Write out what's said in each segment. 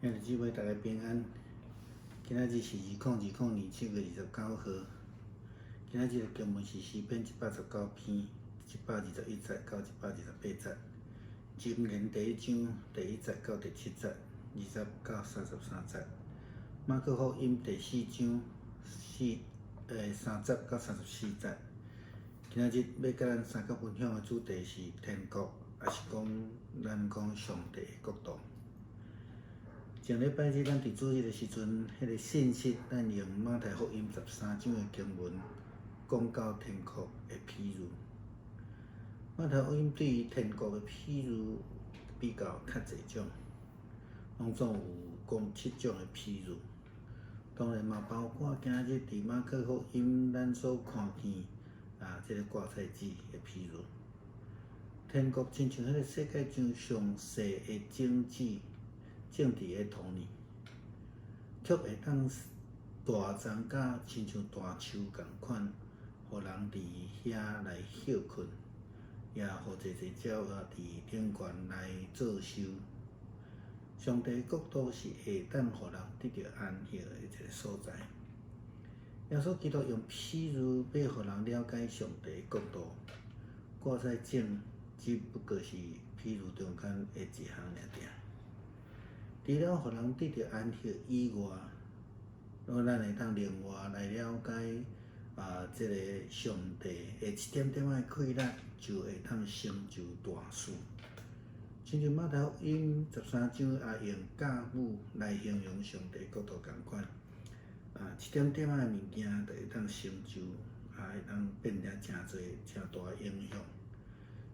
兄弟姊妹，大家平安。今仔日是2020年7月29号。今仔日的经文是诗篇119篇121节到128节，箴言第1章第1节到第7节，20到33节。马可福音第4章3节到34节。今仔日要甲咱三角分享的主题是天国，也是咱讲上帝的国度。上礼拜日咱伫主日的时阵，迄个信息，咱用马太福音13章的经文讲到天国的譬喻。马太福音对于天国的譬喻比较较侪种，拢总有讲7种的譬喻。当然嘛，包括今日伫马可福音咱所看见这个芥菜子的譬喻。天国亲像迄个世界上上细的种植的土呢，却会当大长甲亲像大树共款，互人伫遐来休困，也互济鸟仔伫顶悬来做收。上帝国度是会当互人得到安息的一个所在。耶稣基督用譬喻要互人了解上帝国度，芥菜种只不过是譬喻中间的一项尔尔。除了互人得到安息以外，咱会当另外来了解这个上帝的一点点的快乐，就会当成就大事。亲像马太福音13章也用假母来形容上帝国度共款，一点点的物件就会当成就，会当变了真侪真大的影响。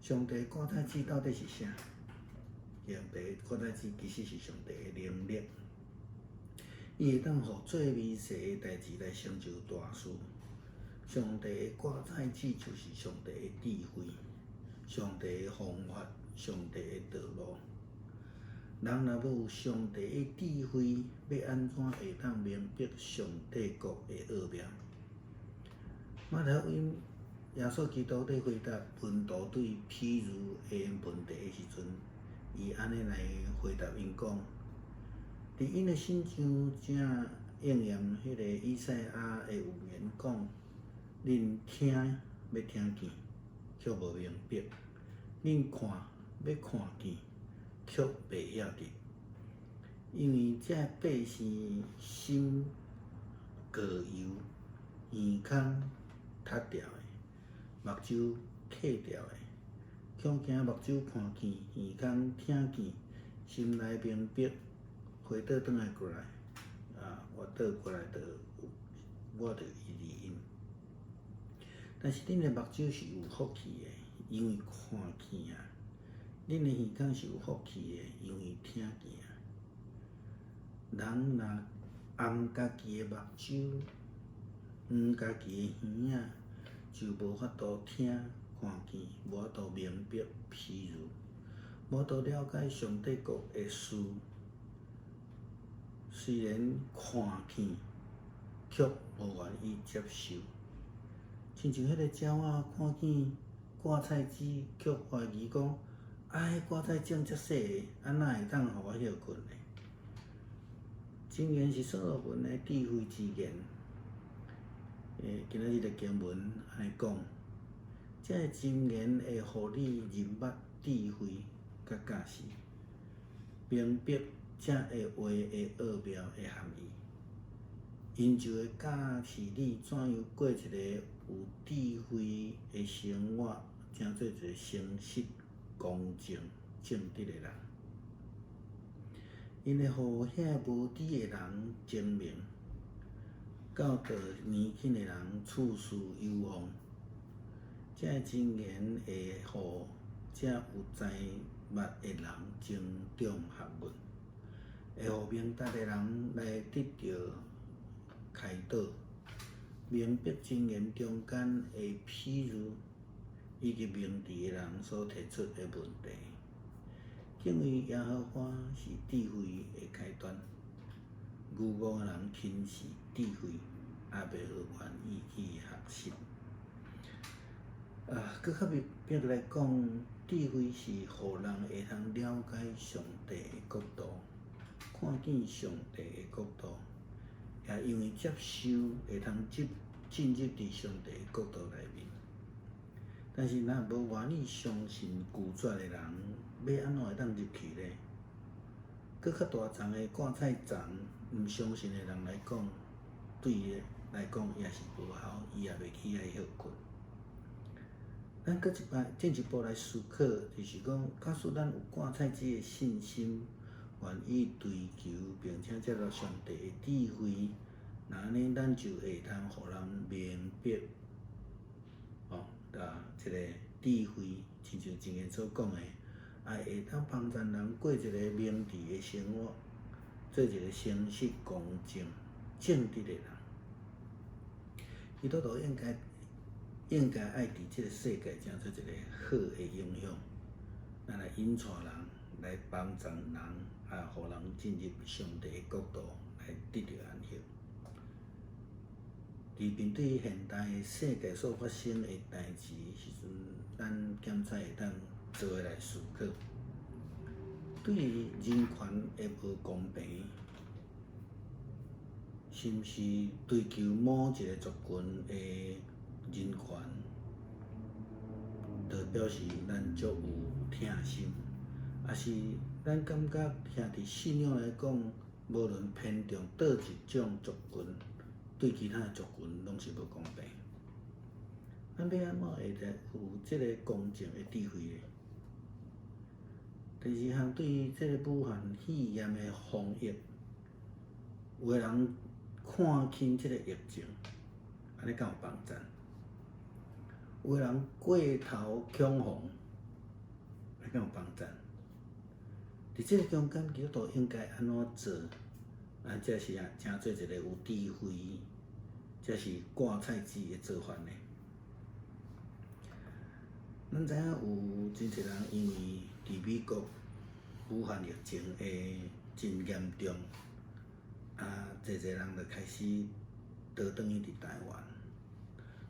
上帝芥菜子到底是啥？上帝芥菜子其实是上帝的能力，伊会当互最微细的代志来成就大事。上帝的芥菜子就是上帝的智慧，上帝的方法，上帝的道路。人若无上帝的智慧，要安怎会当明白上帝国的奥妙？马太福音耶稣基督在回答门徒对譬喻的问题的时阵，伊安尼来回答因讲，伫因的信上正应验迄个以赛亚的预言讲：恁听要听见，却无明白；恁看要看见，却袂晓得。因为这百姓心过油，耳孔塌掉的，目睭刻掉的。恐惊目睭看见，耳孔听见，心内明白，回倒转来过来，我倒过来我就医因。但是恁的目睭是有福气的，因为看见啊；恁的耳孔是有福气的，因为听见啊。人若暗家己的目睭，黄家己的耳仔，就无法度听看见，无法度明白譬喻，无法度了解上帝国的事。虽然看见，却无愿意接受。亲像迄个鸟仔看见芥菜子，却怀疑讲：迄芥菜种遮细个，安怎会当互我休困呢？箴言是所罗门的智慧之言。今仔日的经文安尼讲，这个箴言会互你认捌智慧甲教示，明白这个话的奥妙的含义，因就会教示你怎样过一个有智慧的生活，正做一个诚实、公正、正直的人。因会互遐无知的人精明，教导年轻的人处事有方。这个箴言会互这有才捌的人增长学问，会互明达的人来得到开导，明白箴言中间的譬喻，以及明智的人所提出的问题。敬畏耶和华是智慧的开端，愚妄的人轻视智慧，也袂愿意去学习。搁较别个来讲，智慧是互人会通了解上帝的国度，看看见上帝的国度，也因为接受会通进入伫上帝的国度内面。但是，若无愿意相信拒绝的人，要安怎会当入去呢？搁较大丛的芥菜丛，毋相信的人来讲，对伊来讲也是无效，伊也袂起来休困。咱搁进一步来思考，就是讲，假使咱有芥菜子的信心，愿意追求并且接受上帝的智慧，那安尼咱就会通互人明白，一个智慧，亲像前言所讲的，也会当帮助人过一个明智的生活，做一个诚实、公正、正直的人。基督徒应该爱伫这个世界上做一个好的影响，咱来引带人，来帮助人，互人进入上帝的国度，来得到安息。伫面对现代世界所发生的代志时阵，咱检采会当做伙来思考，对于人权的无公平，是毋是追求某一个族群的人权，就表示咱足有疼心，也是咱感觉兄弟信仰来讲，无论偏重倒一种族群，对其他族群拢是无公平。咱要安怎会得有这个公正的智慧呢？第二项，对于这个武汉肺炎的防疫，有个人看轻这个疫情，安尼敢有帮助？有个人过头恐慌，安尼敢有帮助？伫这个中间，基督徒应该安怎做？才是真做一个有智慧，才是芥菜子的做法呢？咱知影有真侪人因为伫美国武汉疫情会真严重，侪人就开始倒转去伫台湾。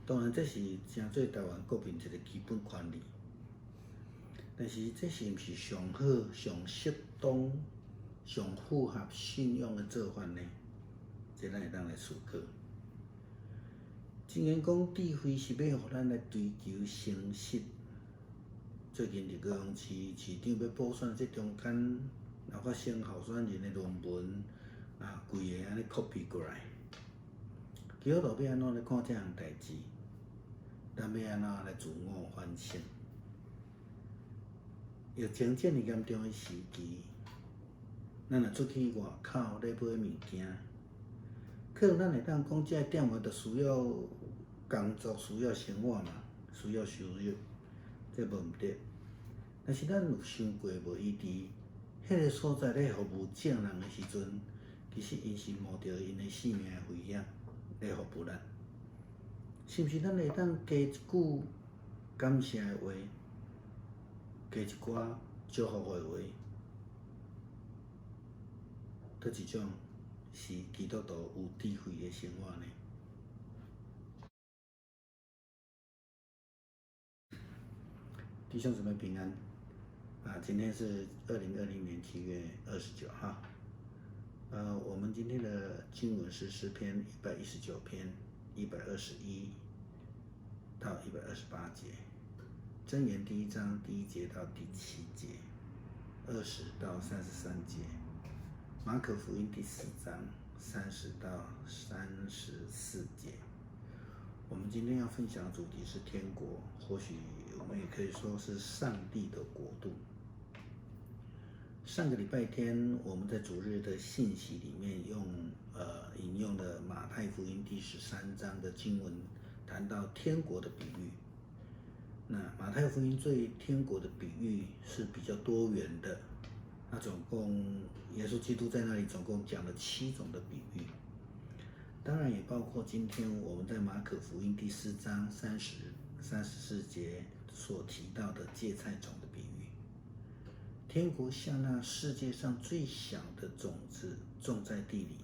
当然，这是真做台湾国民一个基本权利。但是，这是毋是上好、上适当、上符合信仰的做法呢？这咱会当来思考。真言讲，智慧是要互咱来追求诚实。最近伫高雄市市长要补选这中间，若发生候选人的论文规个安尼 copy 过来，基督徒要安怎来看这项代志？咱要安怎来自我反省？疫情这么严重的时期，咱若出去外口咧买物件，可能咱会当讲，这个店员就需要工作，需要生活嘛，需要收入，这无毋对。但是咱有想过无？伊伫迄个所在咧服务正人的时阵，其实因是冒着因的性命的危险咧服务咱。是毋是咱会当加一句感谢的话，加一寡祝福的话？倒一种是基督徒有智慧的生活呢？弟兄姊妹平安。今天是2020年7月29号。我们今天的经文是诗篇119篇121到128节，箴言第1章第1节到第7节，20到33节，马可福音第4章30到34节。我们今天要分享的主题是天国，或许我们也可以说是上帝的国度。上个礼拜天，我们在主日的信息里面引用了马太福音第13章的经文，谈到天国的比喻。那马太福音对天国的比喻是比较多元的，那总共耶稣基督在那里总共讲了7种的比喻，当然也包括今天我们在马可福音第4章34节所提到的芥菜种的比喻。天国像那世界上最小的种子种在地里，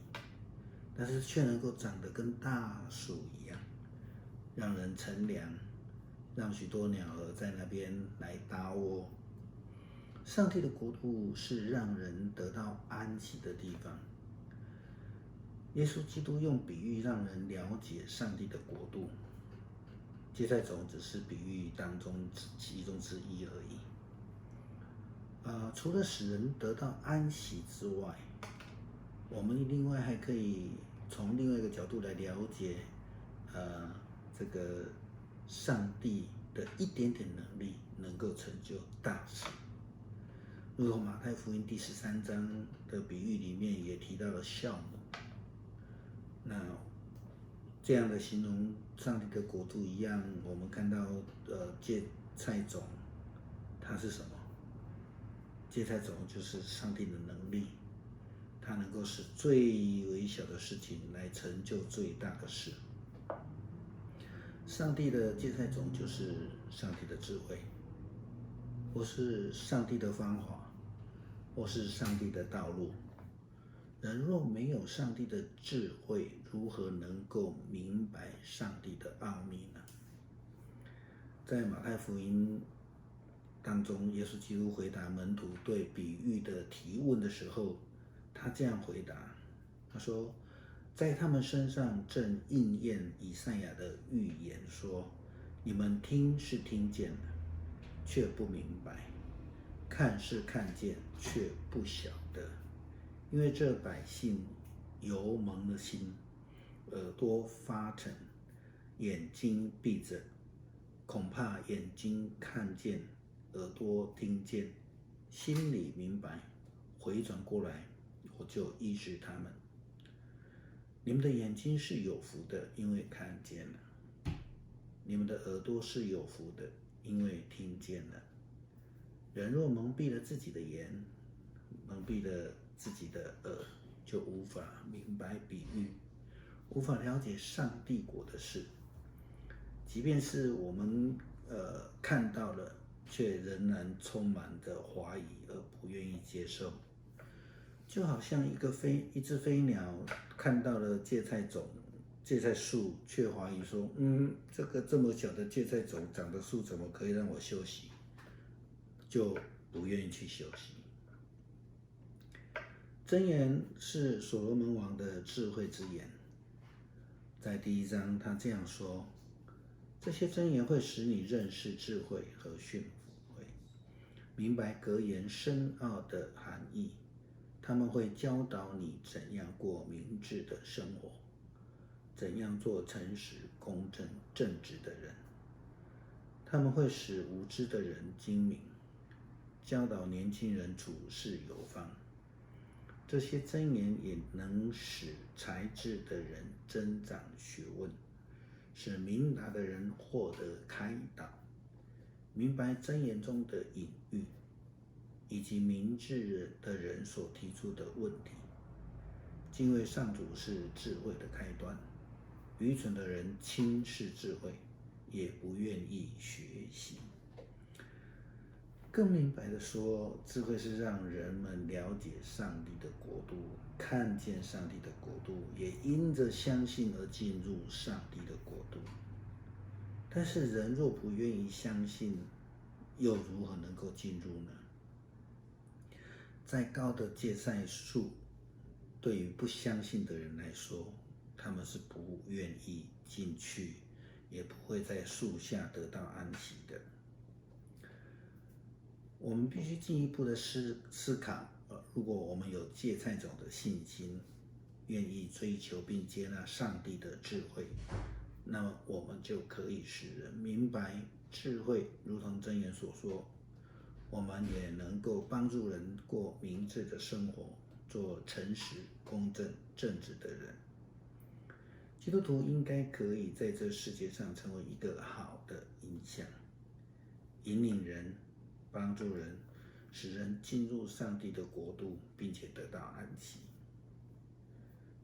但是却能够长得跟大树一样，让人乘凉，让许多鸟儿在那边来搭窝。上帝的国度是让人得到安息的地方。耶稣基督用比喻让人了解上帝的国度，芥菜种只是比喻当中其中之一而已。除了使人得到安息之外，我们另外还可以从另外一个角度来了解，这个上帝的一点点能力能够成就大事。如同马太福音第13章的比喻里面也提到了酵母，那这样的形容上帝的国度一样，我们看到芥菜种，它是什么？芥菜种就是上帝的能力，它能够使最微小的事情来成就最大的事。上帝的芥菜种就是上帝的智慧，或是上帝的方法，或是上帝的道路。人若没有上帝的智慧，如何能够明白上帝的奥秘呢？在马太福音当中，耶稣基督回答门徒对比喻的提问的时候，他这样回答，他说，在他们身上正应验以赛亚的预言说，你们听是听见了，却不明白；看是看见，却不晓得。因为这百姓油蒙了心，耳朵发沉，眼睛闭着，恐怕眼睛看见，耳朵听见，心里明白，回转过来，我就医治他们。你们的眼睛是有福的，因为看见了；你们的耳朵是有福的，因为听见了。人若蒙蔽了自己的眼，蒙蔽了自己的耳，就无法明白比喻，无法了解上帝国的事。即便是我们看到了，却仍然充满着怀疑而不愿意接受。就好像一只飞鸟看到了芥菜种、芥菜树，却怀疑说：“这个这么小的芥菜种长的树，怎么可以让我休息？”就不愿意去休息。箴言是所罗门王的智慧之言，在第1章他这样说：这些箴言会使你认识智慧和训诲，明白格言深奥的含义。他们会教导你怎样过明智的生活，怎样做诚实、公正、正直的人。他们会使无知的人精明，教导年轻人处事有方。这些箴言也能使才智的人增长学问，使明达的人获得开导，明白箴言中的隐喻，以及明智的人所提出的问题。敬畏上主是智慧的开端，愚蠢的人轻视智慧，也不愿意学习。更明白的说，智慧是让人们了解上帝的国度，看见上帝的国度，也因着相信而进入上帝的国度。但是人若不愿意相信，又如何能够进入呢？再高的芥菜树，对于不相信的人来说，他们是不愿意进去，也不会在树下得到安息的。我们必须进一步的思考，如果我们有芥菜种的信心，愿意追求并接纳上帝的智慧，那么我们就可以使人明白智慧，如同箴言所说，我们也能够帮助人过明智的生活，做诚实、公正、正直的人。基督徒应该可以在这世界上成为一个好的影响，引领人，帮助人，使人进入上帝的国度，并且得到安息。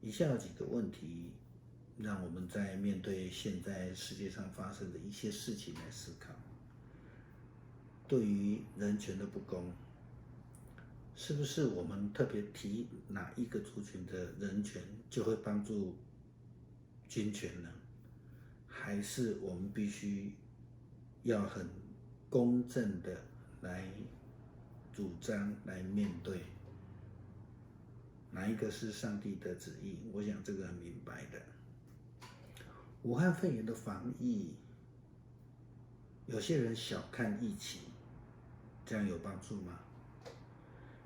以下有几个问题，让我们在面对现在世界上发生的一些事情来思考。对于人权的不公，是不是我们特别提哪一个族群的人权，就会帮助均权呢？还是我们必须要很公正的来主张来面对。哪一个是上帝的旨意？我想这个很明白的。武汉肺炎的防疫，有些人小看疫情，这样有帮助吗？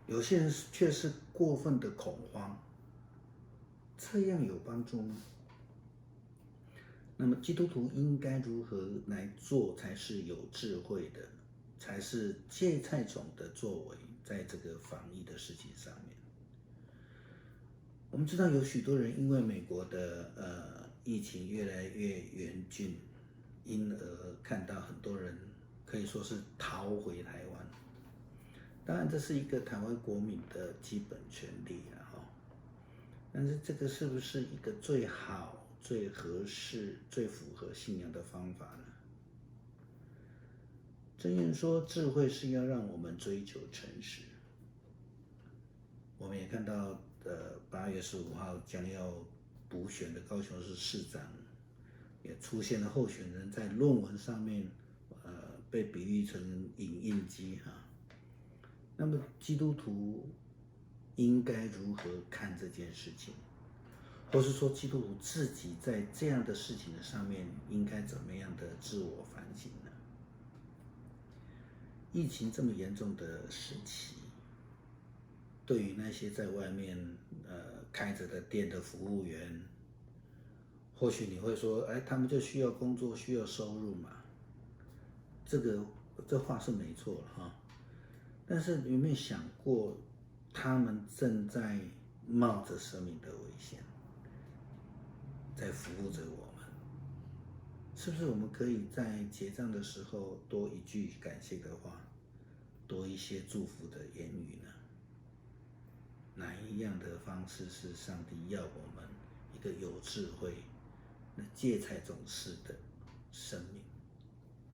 有些人却是过分的恐慌，这样有帮助吗？那么基督徒应该如何来做才是有智慧的，才是芥菜种的作为，在这个防疫的事情上面？我们知道有许多人因为美国的疫情越来越严峻，因而看到很多人可以说是逃回台湾。当然，这是一个台湾国民的基本权利但是这个是不是一个最好、最合适、最符合信仰的方法呢？箴言说，智慧是要让我们追求诚实。我们也看到，8月15号将要补选的高雄市市长，也出现了候选人在论文上面，被比喻成影印机那么基督徒应该如何看这件事情？或是说基督徒自己在这样的事情的上面应该怎么样的自我反省呢？疫情这么严重的时期，对于那些在外面开着的店的服务员，或许你会说，他们就需要工作，需要收入嘛。这话是没错了但是有没有想过，他们正在冒着生命的危险，在服务着我们？是不是我们可以在结账的时候多一句感谢的话，多一些祝福的言语呢？哪一样的方式是上帝要我们一个有智慧、芥菜种式的生命？